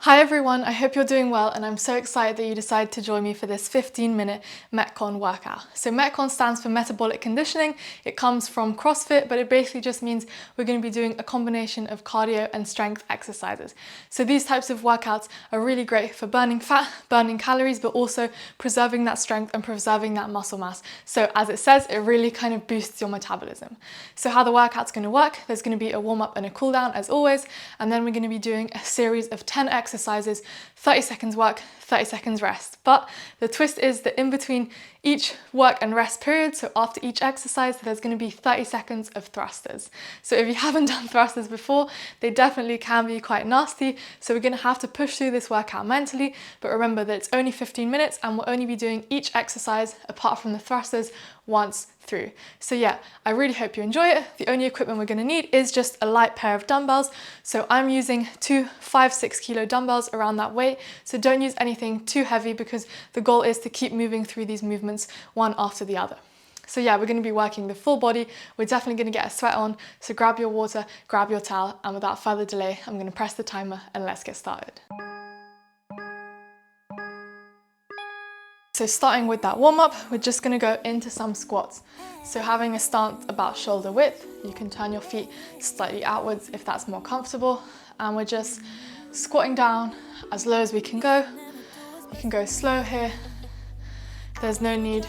Hi everyone, I hope you're doing well and I'm so excited that you decided to join me for this 15-minute MetCon workout. So MetCon stands for Metabolic Conditioning. It comes from CrossFit, but it basically just means we're going to be doing a combination of cardio and strength exercises. So these types of workouts are really great for burning fat, burning calories, but also preserving that strength and preserving that muscle mass. So as it says, it really kind of boosts your metabolism. So how the workout's going to work, there's going to be a warm-up and a cool-down as always, and then we're going to be doing a series of 10 exercises, 30 seconds work, 30 seconds rest. But the twist is that in between each work and rest period, so after each exercise, there's going to be 30 seconds of thrusters. So if you haven't done thrusters before, they definitely can be quite nasty. So we're going to have to push through this workout mentally, but remember that it's only 15 minutes and we'll only be doing each exercise apart from the thrusters once through. So yeah, I really hope you enjoy it. The only equipment we're going to need is just a light pair of dumbbells. So I'm using two 5-6 kilo dumbbells around that weight. So don't use anything too heavy because the goal is to keep moving through these movements one after the other. So yeah, we're going to be working the full body. We're definitely going to get a sweat on. So grab your water, grab your towel, and without further delay, I'm going to press the timer and let's get started. So starting with that warm-up, we're just going to go into some squats. So having a stance about shoulder width, you can turn your feet slightly outwards if that's more comfortable. And we're just squatting down as low as we can go. You can go slow here. There's no need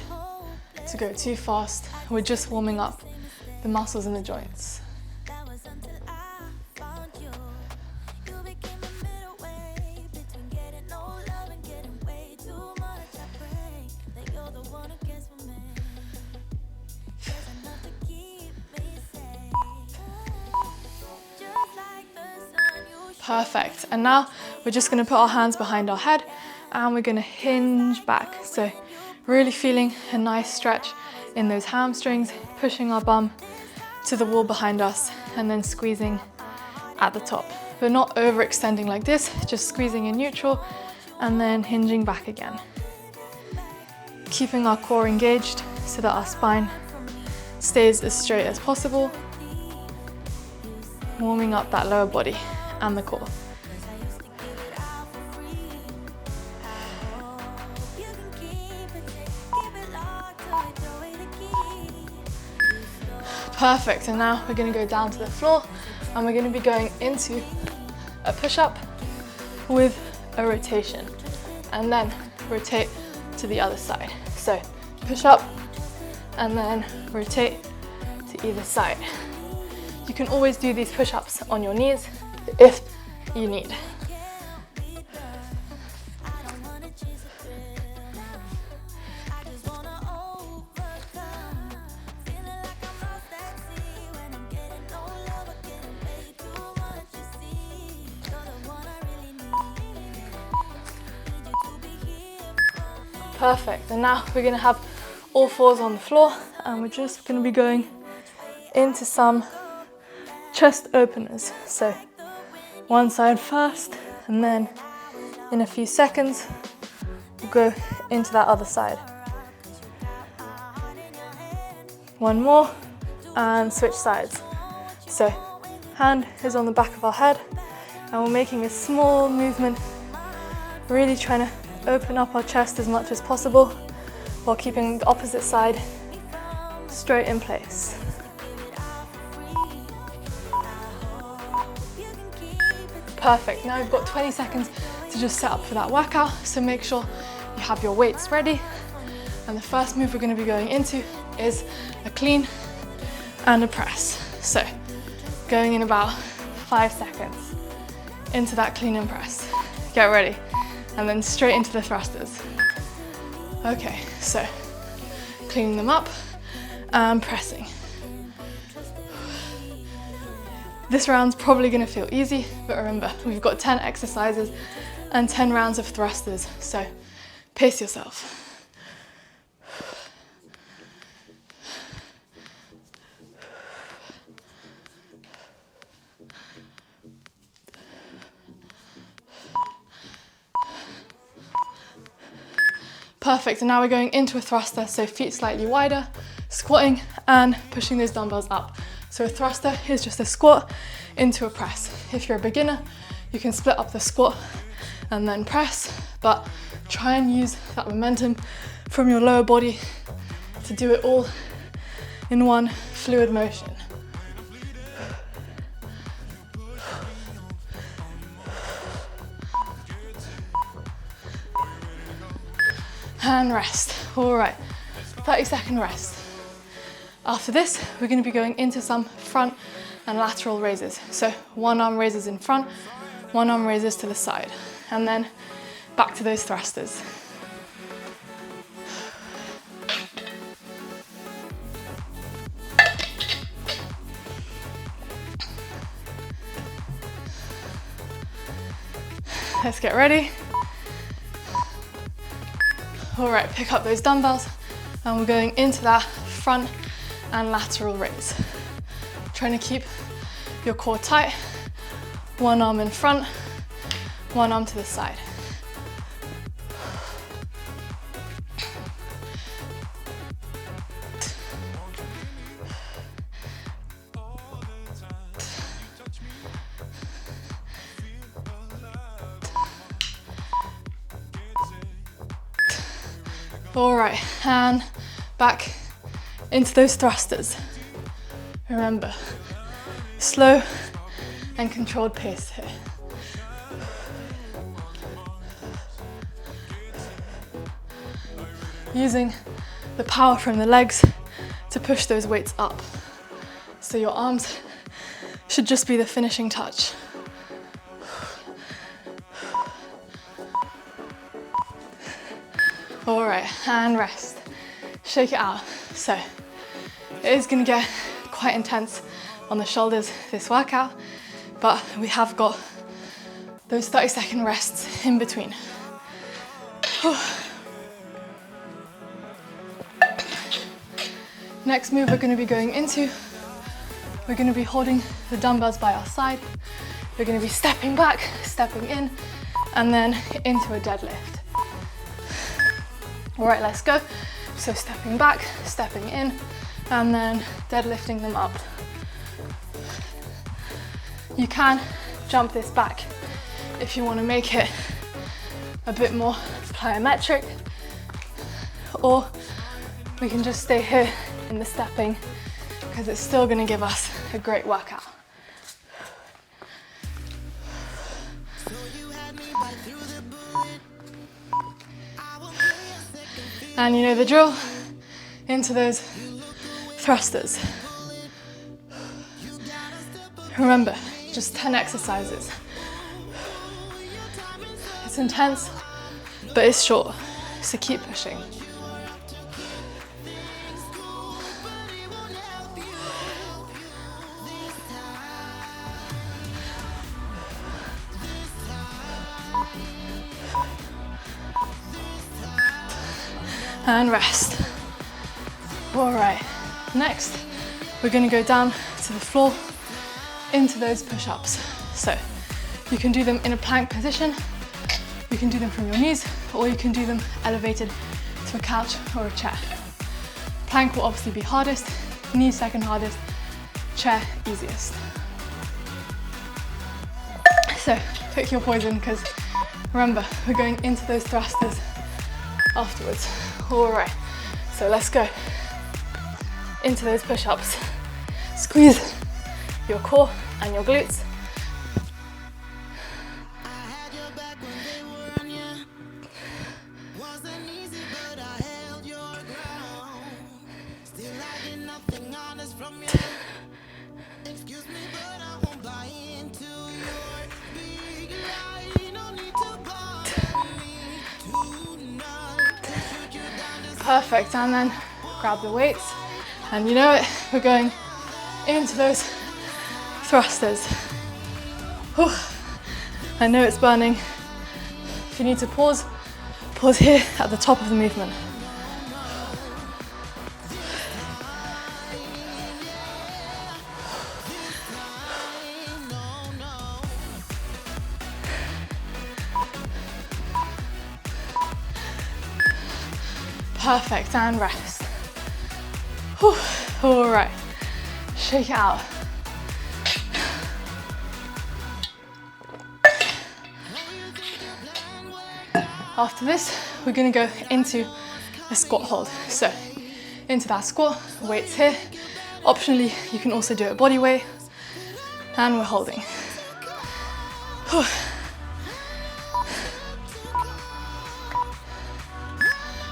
to go too fast. We're just warming up the muscles in the joints. Perfect. And now we're just going to put our hands behind our head and we're going to hinge back. So really feeling a nice stretch in those hamstrings, pushing our bum to the wall behind us and then squeezing at the top. We're not overextending like this, just squeezing in neutral and then hinging back again. Keeping our core engaged so that our spine stays as straight as possible. Warming up that lower body and the core. Perfect, and now we're going to go down to the floor and we're going to be going into a push-up with a rotation and then rotate to the other side. So push up and then rotate to either side. You can always do these push-ups on your knees if you need. Perfect, and now we're going to have all fours on the floor and we're just going to be going into some chest openers. So one side first and then in a few seconds we'll go into that other side. One more and switch sides. So hand is on the back of our head and we're making a small movement, really trying to open up our chest as much as possible while keeping the opposite side straight in place. Perfect, now we've got 20 seconds to just set up for that workout, so make sure you have your weights ready. And the first move we're going to be going into is a clean and a press. So going in about 5 seconds into that clean and press. Get ready. And then straight into the thrusters. Okay, so cleaning them up and pressing. This round's probably going to feel easy, but remember, we've got 10 exercises and 10 rounds of thrusters, so pace yourself. Perfect, and now we're going into a thruster, so feet slightly wider, squatting and pushing those dumbbells up. So a thruster is just a squat into a press. If you're a beginner, you can split up the squat and then press, but try and use that momentum from your lower body to do it all in one fluid motion. And rest. All right, 30-second rest. After this, we're going to be going into some front and lateral raises. So one arm raises in front, one arm raises to the side, and then back to those thrusters. Let's get ready. All right, pick up those dumbbells and we're going into that front and lateral raise. Trying to keep your core tight. One arm in front, one arm to the side. All right, and back into those thrusters. Remember, slow and controlled pace here. Using the power from the legs to push those weights up. So your arms should just be the finishing touch. All right, and rest. Shake it out. So it is gonna get quite intense on the shoulders this workout, but we have got those 30-second rests in between. Next move we're gonna be going into, we're gonna be holding the dumbbells by our side. We're gonna be stepping back, stepping in, and then into a deadlift. All right, let's go. So stepping back, stepping in, and then deadlifting them up. You can jump this back if you want to make it a bit more plyometric, or we can just stay here in the stepping because it's still going to give us a great workout. And you know the drill, into those thrusters. Remember, just 10 exercises. It's intense, but it's short, so keep pushing. And rest. All right, next we're going to go down to the floor into those push-ups. So you can do them in a plank position, you can do them from your knees, or you can do them elevated to a couch or a chair. Plank will obviously be hardest, knees second hardest, chair easiest. So pick your poison, because remember, we're going into those thrusters afterwards. All right, so let's go into those push-ups. Squeeze your core and your glutes. Perfect, and then grab the weights, and you know it, we're going into those thrusters. Whew. I know it's burning. If you need to pause, pause here at the top of the movement. Perfect, and rest. Whew. All right, shake it out. After this, we're gonna go into a squat hold. So into that squat, weights here. Optionally, you can also do it body weight. And we're holding.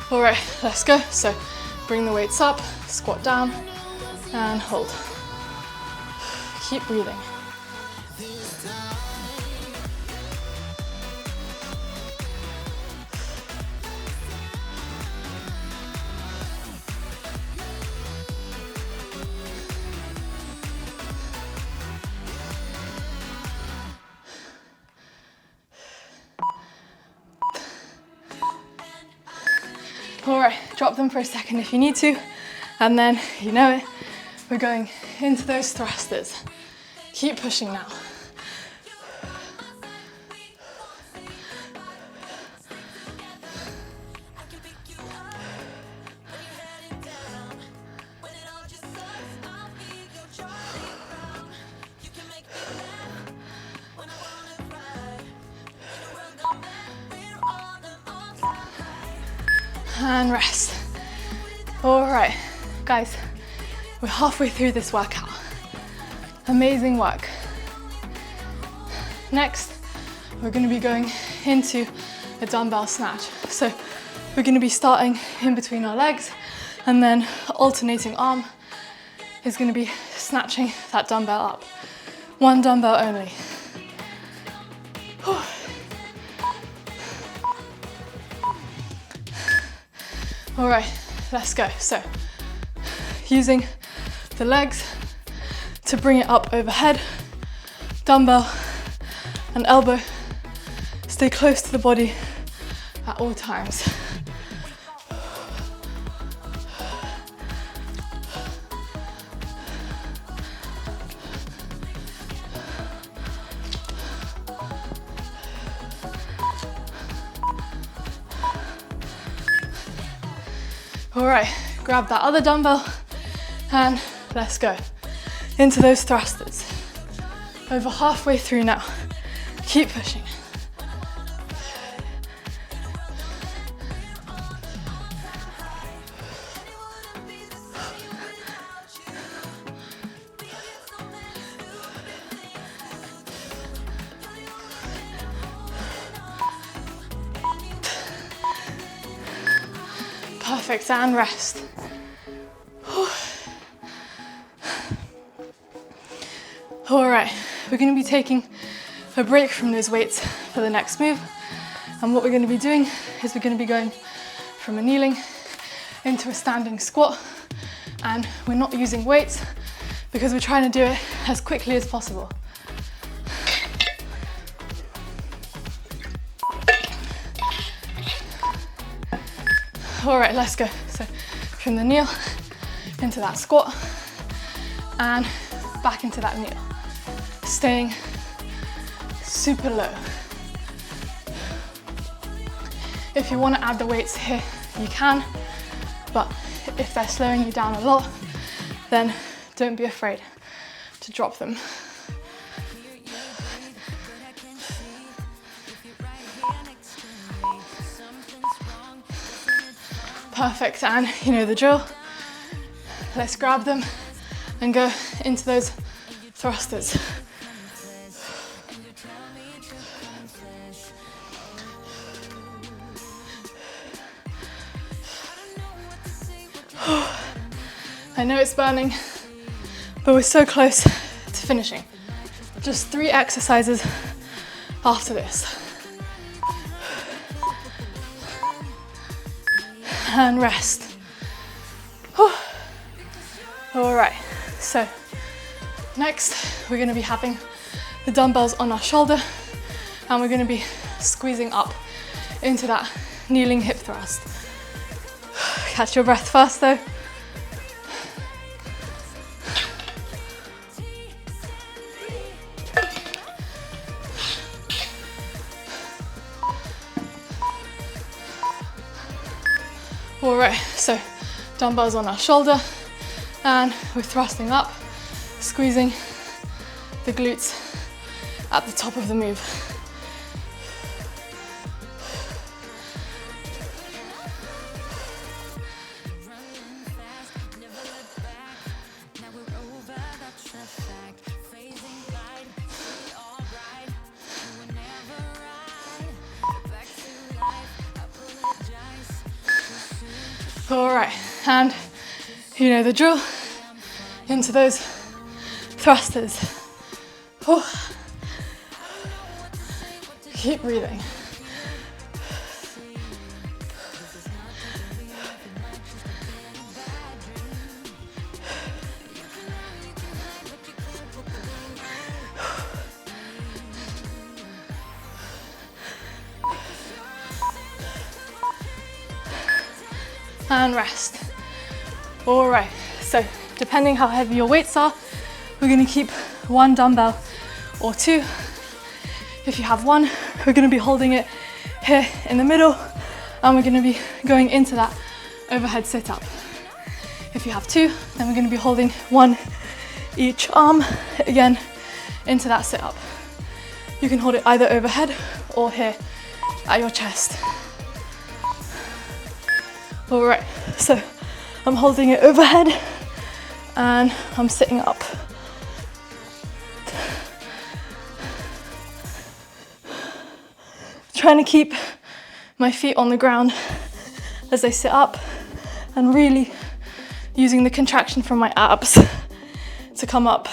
All right, let's go. So bring the weights up, squat down, and hold. Keep breathing. All right, drop them for a second if you need to, and then, you know it, we're going into those thrusters. Keep pushing now. And rest. All right, guys, we're halfway through this workout. Amazing work. Next, we're gonna be going into a dumbbell snatch. So we're gonna be starting in between our legs, and then alternating arm is gonna be snatching that dumbbell up. One dumbbell only. Whew. All right, let's go. So, using the legs to bring it up overhead, dumbbell and elbow, stay close to the body at all times. All right, grab that other dumbbell and let's go into those thrusters. Over halfway through now. Keep pushing. Perfect, and rest. All right, we're gonna be taking a break from those weights for the next move. And what we're gonna be doing is we're gonna be going from a kneeling into a standing squat. And we're not using weights because we're trying to do it as quickly as possible. All right, let's go. So from the kneel into that squat and back into that kneel. Staying super low. If you want to add the weights here, you can, but if they're slowing you down a lot, then don't be afraid to drop them. Perfect, and you know the drill. Let's grab them and go into those thrusters. I know it's burning, but we're so close to finishing. Just 3 exercises after this. And rest. Whew. All right, so next we're gonna be having the dumbbells on our shoulder and we're gonna be squeezing up into that kneeling hip thrust. Catch your breath first though. All right, so dumbbells on our shoulder and we're thrusting up, squeezing the glutes at the top of the move. All right, and you know the drill, into those thrusters. Oh. Keep breathing. And rest. All right, so depending how heavy your weights are, we're gonna keep one dumbbell or two. If you have one, we're gonna be holding it here in the middle, and we're gonna be going into that overhead sit-up. If you have two, then we're gonna be holding one each arm, again, into that sit-up. You can hold it either overhead or here at your chest. All right, so I'm holding it overhead and I'm sitting up. Trying to keep my feet on the ground as I sit up and really using the contraction from my abs to come up.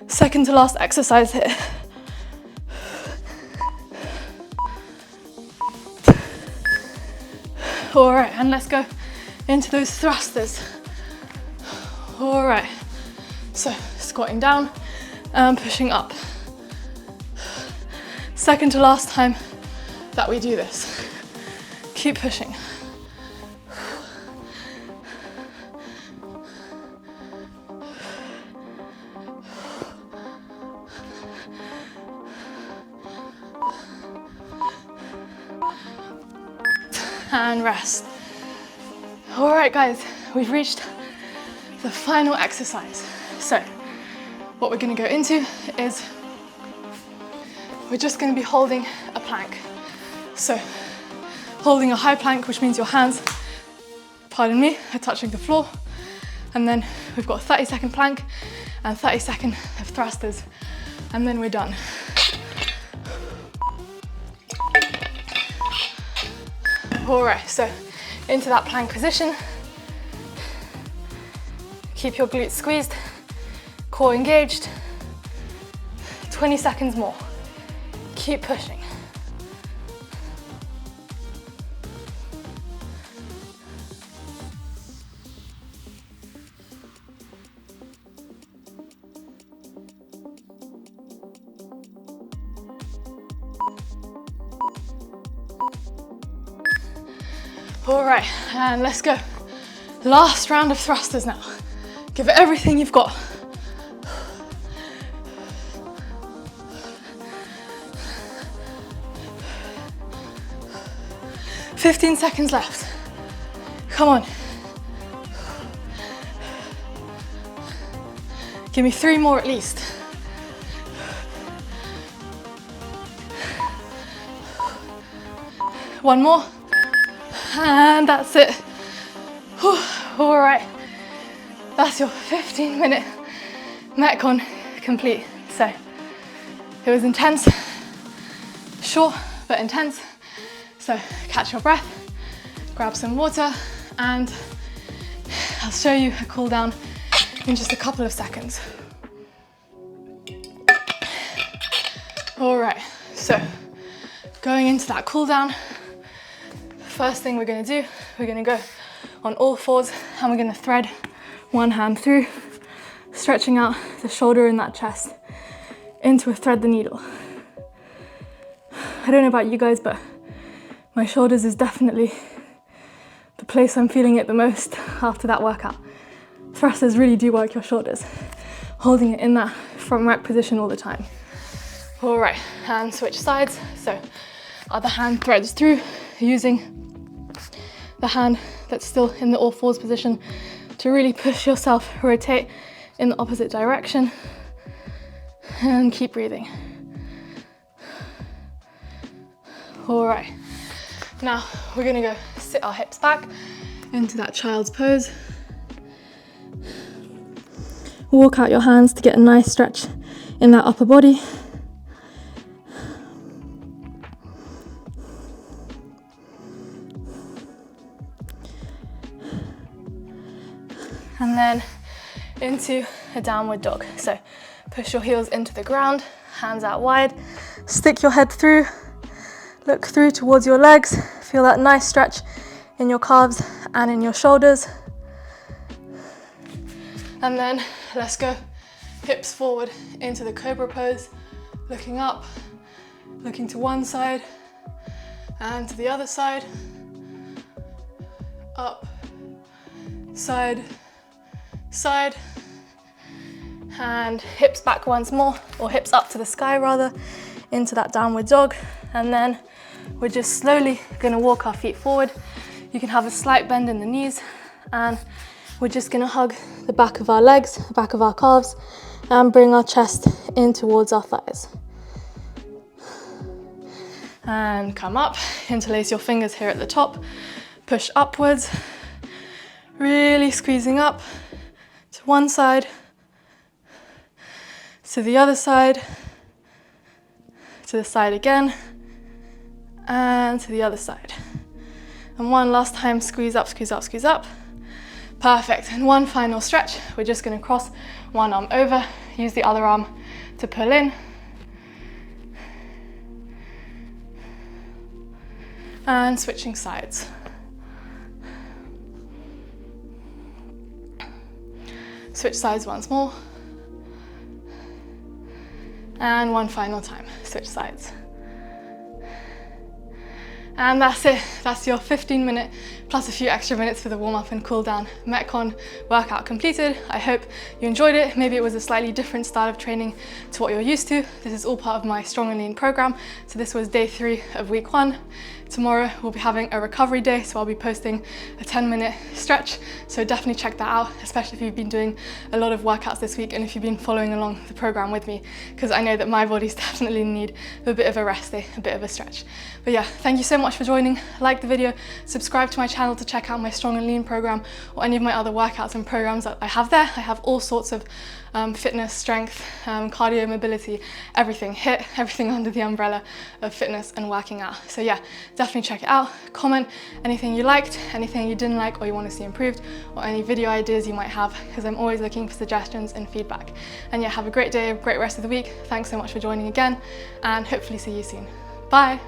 Second to last exercise here. All right, and let's go into those thrusters. All right, so squatting down and pushing up. Second to last time that we do this. Keep pushing. And rest. All right, guys, we've reached the final exercise. So what we're gonna go into is we're just gonna be holding a plank. So holding a high plank, which means your hands, pardon me, are touching the floor. And then we've got a 30-second plank and 30-second of thrusters. And then we're done. All right, so into that plank position. Keep your glutes squeezed, core engaged. 20 seconds more. Keep pushing. All right, and let's go. Last round of thrusters now. Give it everything you've got. "15 seconds left. Come on. Give me 3 more at least. One more. And that's it. Whew. All right, that's your 15-minute MetCon complete. So it was intense, short but intense. So catch your breath, grab some water, and I'll show you a cool down in just a couple of seconds. All right, so going into that cool down, first thing we're gonna do, we're gonna go on all fours and we're gonna thread one hand through, stretching out the shoulder and that chest into a thread the needle. I don't know about you guys, but my shoulders is definitely the place I'm feeling it the most after that workout. Thrusters really do work your shoulders, holding it in that front rack position all the time. All right, and switch sides. So other hand threads through, using the hand that's still in the all fours position to really push yourself, rotate in the opposite direction, and keep breathing. All right, now we're gonna go sit our hips back into that child's pose. Walk out your hands to get a nice stretch in that upper body. into a downward dog. So push your heels into the ground, hands out wide, stick your head through, look through towards your legs, feel that nice stretch in your calves and in your shoulders. And then let's go hips forward into the cobra pose, looking up, looking to one side and to the other side, up, side, side, and hips back once more, or hips up to the sky rather, into that downward dog. And then we're just slowly gonna walk our feet forward. You can have a slight bend in the knees, and we're just gonna hug the back of our legs, the back of our calves, and bring our chest in towards our thighs. And come up, interlace your fingers here at the top, push upwards, really squeezing up to one side, to the other side, to the side again, and to the other side. And one last time, squeeze up, squeeze up, squeeze up. Perfect, and one final stretch. We're just gonna cross one arm over, use the other arm to pull in. And switching sides. Switch sides once more. And one final time, switch sides. And that's it, that's your 15-minute plus a few extra minutes for the warm-up and cool down MetCon workout completed. I hope you enjoyed it. Maybe it was a slightly different style of training to what you're used to. This is all part of my Strong and Lean program. So this was day 3 of week 1. Tomorrow we'll be having a recovery day, so I'll be posting a 10-minute stretch. So definitely check that out, especially if you've been doing a lot of workouts this week and if you've been following along the program with me, because I know that my body's definitely in need of a bit of a rest day, a bit of a stretch. But yeah, thank you so much for joining. Like the video, subscribe to my channel to check out my Strong and Lean program or any of my other workouts and programs that I have there. I have all sorts of fitness, strength, cardio, mobility, everything, HIIT, everything under the umbrella of fitness and working out. So yeah, definitely check it out. Comment anything you liked, anything you didn't like or you want to see improved, or any video ideas you might have, because I'm always looking for suggestions and feedback. And yeah, have a great day, a great rest of the week. Thanks so much for joining again, and hopefully see you soon. Bye.